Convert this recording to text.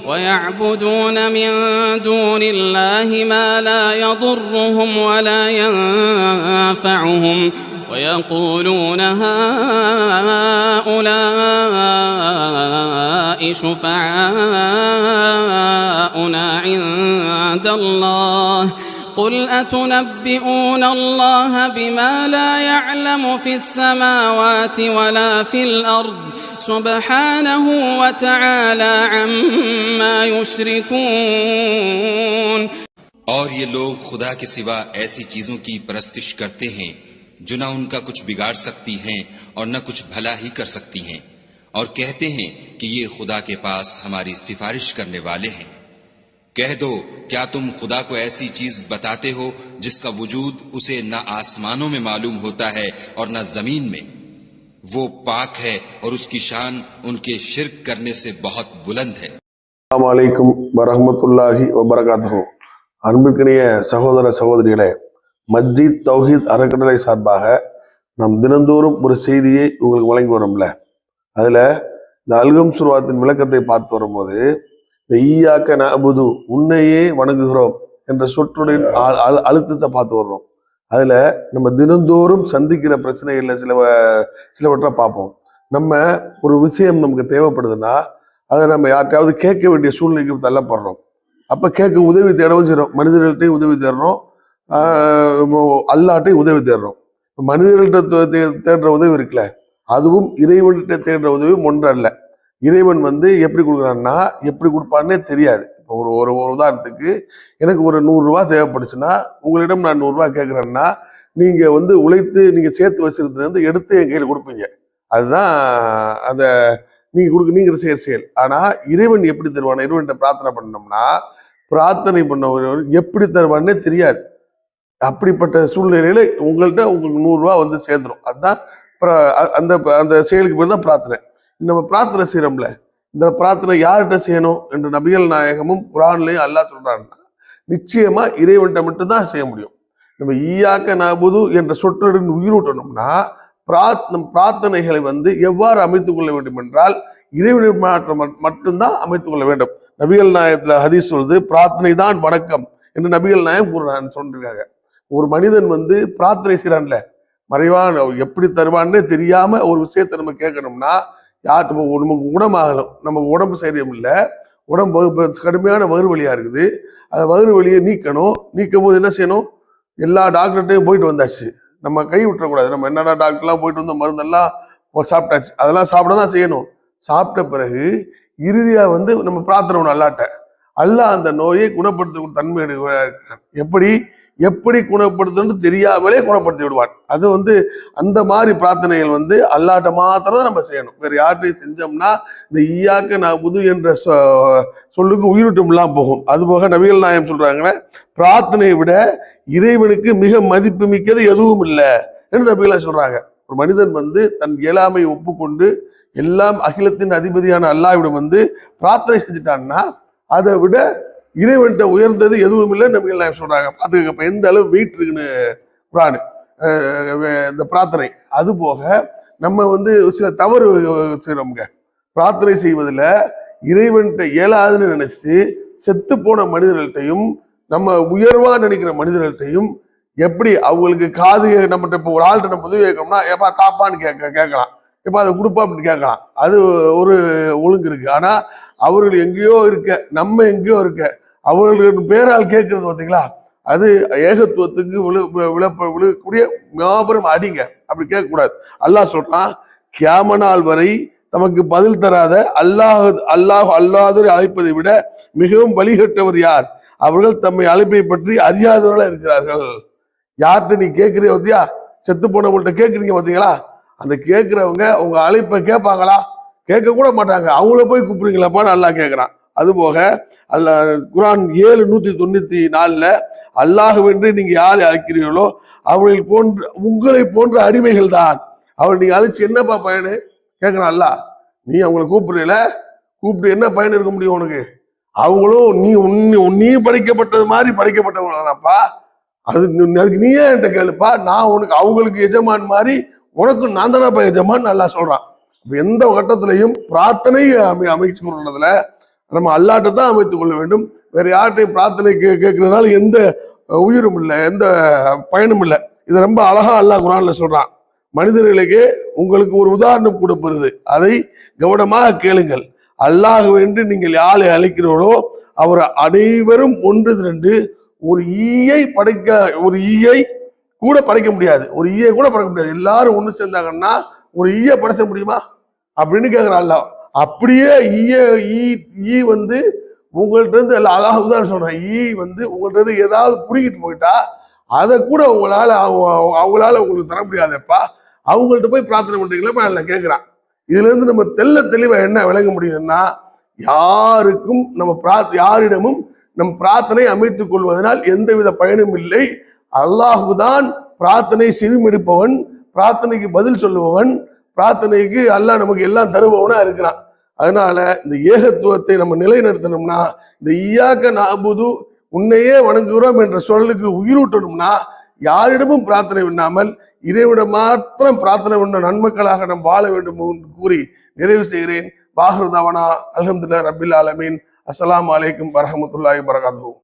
ويعبدون من دون الله ما لا يضرهم ولا ينفعهم ويقولون هؤلاء شفعاؤنا عند الله قل أتنبئون الله بما لا يعلم في السماوات ولا في الأرض سبحانه وتعالى عما يشركون। और ये लोग खुदा के सिवा ऐसी चीजों की परस्तिश करते हैं जो न उनका कुछ बिगाड़ सकती हैं और न कुछ भला ही कर सकती हैं, और कहते हैं कि ये खुदा के पास हमारी सिफारिश करने वाले हैं। कह दो, क्या तुम खुदा को ऐसी चीज बताते हो जिसका वजूद उसे न आसमानों में मालूम होता है और न जमीन में? वो पाक है और उसकी शान उनके शिर्क करने से बहुत बुलंद है। अस्सलामु अलैकुम வரஹ்மத்துல்லாஹி வபரகாத்துஹு। அன்பிற்கினிய சகோதர சகோதரிகளே, மஸ்ஜித் தௌஹீத் அறக்கட்டளை சார்பாக நாம் தினந்தோறும் ஒரு செய்தியை உங்களுக்கு வழங்கி வரோம்ல, அதுல இந்த அல்கம் சுர்வாத்தின் விளக்கத்தை பார்த்து வரும்போது இந்த ஈயாக்க நஅபுது, உன்னையே வணங்குகிறோம் என்ற சொற்றொடரின் அழுத்தத்தை பார்த்து வர்றோம். அதுல நம்ம தினந்தோறும் சந்திக்கிற பிரச்சனைகள்ல சிலவற்றை பார்ப்போம். நம்ம ஒரு விஷயம் நமக்கு தேவைப்படுதுன்னா அதை நம்ம யார்கிட்டையாவது கேட்க வேண்டிய சூழ்நிலைக்கு தள்ளப்படுறோம். அப்ப கேட்க உதவி தேடவும் செய்யறோம். மனிதர்கள்ட்டையும் உதவி தேடுறோம், அல்லாட்டையும் உதவி தேடுறோம். மனிதர்கள்ட்ட தேடுற உதவி இருக்குல்ல, அதுவும் இறைவன்கிட்ட தேடுற உதவியும் ஒன்றல்ல. இறைவன் எப்படி கொடுக்குறான்னா எப்படி கொடுப்பான்னே தெரியாது. இப்போ ஒரு உதாரணத்துக்கு எனக்கு ஒரு 100 ரூபா தேவைப்படுச்சுன்னா உங்களிடம் நான் 100 ரூபா கேட்குறேன்னா நீங்க உழைத்து நீங்க சேர்த்து வச்சிருந்தது எடுத்து என் கையில் கொடுப்பீங்க. அதுதான் அந்த நீங்க செய்யற செயல். ஆனா இறைவன் எப்படி தருவானா, இறைவன்கிட்ட பிரார்த்தனை பண்ணோம்னா பிரார்த்தனை பண்ண எப்படி தருவான்னே தெரியாது. அப்படிப்பட்ட சூழ்நிலையில உங்களுக்கு 100 ரூபா சேர்ந்துடும். அதுதான் அந்த அந்த செயலுக்கு பேர் தான் பிரார்த்தனை. நம்ம பிரார்த்தனை செய்யறோம்ல, இந்த பிரார்த்தனை யார்கிட்ட செய்யணும் என்று நபிகள் நாயகமும் குர்ஆன்லயும் அல்லாஹ் சொல்றாங்கன்னா நிச்சயமா இறைவன்கிட்ட மட்டும்தான் செய்ய முடியும். நம்ம ஈயாக்க நஅபுது என்ற சொற்றொடரின் உயிரூட்டணும்னா பிரார்த்தனைகளை எவ்வாறு அமைத்துக் கொள்ள வேண்டும் என்றால் இறைவன் மட்டும்தான் அமைத்துக் கொள்ள வேண்டும். நபிகள் நாயகத்துல ஹதீஸ் சொல்லுது, பிரார்த்தனை தான் வணக்கம் என்று நபிகள் நாயகம் கூறுறான்னு சொல்லிருக்காங்க. ஒரு மனிதன் பிரார்த்தனை செய்யறான்ல, மறைவான் எப்படி தருவான்னு தெரியாம ஒரு விஷயத்தை நம்ம கேட்கணும்னா யார்கிட்ட நமக்கு குணமாகலாம், நமக்கு உடம்பு சரியம் இல்லை, உடம்பு கடுமையான வயிறு வலியா இருக்குது, அந்த வயிறு வலியை நீக்கும் போது என்ன செய்யணும்? எல்லா டாக்டர்கிட்டையும் போயிட்டு வந்தாச்சு, நம்ம கை விட்டுறக்கூடாது. நம்ம என்னடா டாக்டர்லாம் போயிட்டு வந்த மருந்தெல்லாம் சாப்பிட்டாச்சு, அதெல்லாம் சாப்பிட தான் செய்யணும். சாப்பிட்ட பிறகு இறுதியா நம்ம பிரார்த்தனை அல்லாட்ட, அல்லாஹ் அந்த நோயை குணப்படுத்த தன்மை இருக்கிறான். எப்படி குணப்படுத்துன்னு தெரியாமலே குணப்படுத்தி விடுவான். அது அந்த மாதிரி பிரார்த்தனைகள் அல்லாட்ட மாத்திரம் நம்ம செய்யணும். வேற யார்கிட்டையும் செஞ்சோம்னா இந்த ஈயாக்க நஅபுது என்ற சொல்லுக்கு உயிரிட்டும் எல்லாம் போகும். அது போக நபிகள் நாயகம் சொல்றாங்கன்னா பிரார்த்தனையை விட இறைவனுக்கு மிக மதிப்பு மிக்கது எதுவும் இல்லை என்று நபிகள் சொல்றாங்க. ஒரு மனிதன் தன் இயலாமை ஒப்புக்கொண்டு எல்லாம் அகிலத்தின் அதிபதியான அல்லாஹ்விடம் பிரார்த்தனை செஞ்சுட்டான்னா அதை விட இறைவன்கிட்ட உயர்ந்தது எதுவும் இல்லை நபிகள் நாயகம் சொல்றாங்க. பாத்துக்க எந்த அளவு வெயிட் இருக்குன்னு குர்ஆன் இந்த பிரார்த்தனை. அது போக நம்ம சில தவறு செய்யறோம்ங்க. பிரார்த்தனை செய்வதில் இறைவன்கிட்ட இயலாதுன்னு நினைச்சிட்டு செத்து போன மனிதர்கள்ட்டையும் நம்ம உயர்வா நினைக்கிற மனிதர்கள்ட்டையும் எப்படி அவங்களுக்கு காது நம்மகிட்ட இப்போ ஒரு ஆள்கிட்ட நம்ம உதவி கேட்கணும்னா எப்பா தாப்பான்னு கேட்கலாம், எப்பா அதை கொடுப்பா அப்படின்னு கேட்கலாம். அது ஒரு ஒழுங்கு இருக்கு. ஆனா அவர்கள் எங்கேயோ இருக்க, நம்ம எங்கேயோ இருக்க, அவர்களுக்கு பேரால் கேட்கறது பார்த்தீங்களா, அது ஏகத்துவத்துக்கு விழக்கூடிய மாபெரும் அடிங்க. அப்படி கேட்கக்கூடாது. அல்லாஹ் சொல்றான், கியாம நாள் வரை தமக்கு பதில் தராத அல்லாஹ் அழைப்பதை விட மிகவும் வழிகட்டவர் யார்? அவர்கள் தம்மை அழைப்பை பற்றி அறியாதவர்களா இருக்கிறார்கள். யார்கிட்ட நீ கேட்கறிய பத்தியா, செத்து போனவங்கள்ட்ட கேட்குறீங்க பார்த்தீங்களா, அந்த கேட்கிறவங்க உங்க அழைப்பை கேட்பாங்களா? கேட்க கூட மாட்டாங்க. அவங்கள போய் கூப்பிடுறீங்களாப்பான்னு அல்லாஹ் கேட்கிறான். அது போக குர்ஆன் 7:194 அல்லாஹ்வென்று நீங்க யாரை அழைக்கிறீர்களோ அவர்கள் போன்ற உங்களை போன்ற அடிமைகள் தான். அவள் நீங்க அழைச்சு என்னப்பா பயனு கேட்கிறான் அல்லாஹ். நீ அவங்களை கூப்பிட்டு என்ன பயன் இருக்க முடியும் உனக்கு? அவங்களும் நீ படைக்கப்பட்டது மாதிரி படைக்கப்பட்டவங்களாப்பா. அதுக்கு நீயே என்கிட்ட கேளுப்பா, நான் உனக்கு அவங்களுக்கு எஜமான் மாதிரி உனக்கும் நான் தானப்பா எஜமான் அல்லாஹ் சொல்றான். எந்த கட்டத்திலையும் பிரார்த்தனை அமைச்சு கொள்றதுல நம்ம அல்லாட்ட தான் அமைத்துக் கொள்ள வேண்டும். வேற யார்கிட்டையும் பிரார்த்தனை கேட்கறதுனால எந்த உயிரும் இல்லை, எந்த பயனும் இல்லை. இது ரொம்ப அழகா அல்லாஹ் குர்ஆன்ல சொல்றான். மனிதர்களுக்கு உங்களுக்கு ஒரு உதாரணம் கொடுப்பது, அதை கவனமாக கேளுங்கள். அல்லாஹ் என்று நீங்கள் யாரை அழைக்கிறீர்களோ அவர் அனைவரும் ஒன்று திரண்டு ஒரு ஈயை கூட படைக்க முடியாது, ஒரு ஈயை கூட படைக்க முடியாது. எல்லாரும் ஒண்ணு சேர்ந்தாங்கன்னா ஒரு ஈயை படைச்ச முடியுமா அப்படின்னு கேட்கிறான் அல்லாஹ். அப்படியே ஈ வந்து உங்கள்ட்ட இருந்து அல்லாஹ் உதாரணம் சொல்றேன், ஈ வந்து உங்கள்ட்ட இருந்து ஏதாவது புடிக்கிட்டு போயிட்டா அதை கூட அவங்களால உங்களுக்கு தர முடியாதப்பா, அவங்கள்ட்ட போய் பிரார்த்தனை பண்றீங்களா நான் கேட்கிறான். இதுல இருந்து நம்ம தெளிவா என்ன விளங்க முடியுதுன்னா, யாருக்கும் யாரிடமும் நம் பிரார்த்தனை அமைத்துக் கொள்வதனால் எந்தவித பயனும் இல்லை. அல்லாஹுதான் பிரார்த்தனை செவிமடுப்பவன், பிரார்த்தனைக்கு பதில் சொல்லுபவன், பிரார்த்தனைக்கு அல்லாஹ் நமக்கு எல்லாம் தருபவனா இருக்கிறான். அதனால இந்த ஏகத்துவத்தை நம்ம நிலைநிறுத்தணும்னா, இந்த ஈயாக்க நஅபுது உன்னையே வணங்குகிறோம் என்ற சொல்லுக்கு உயிரூட்டணும்னா யாரிடமும் பிரார்த்தனை பண்ணாமல் இறைவிடம் மாத்திரம் பிரார்த்தனை பண்ண நன்மக்களாக நாம் வாழ வேண்டும் என்று கூறி நிறைவு செய்கிறேன். பாஹ்ரு தவனா அல்ஹம்துலில்லாஹி ரப்பில் ஆலமீன். அஸ்ஸலாமு அலைக்கும் வரஹ்மத்துல்லாஹி வபரகாத்துஹு.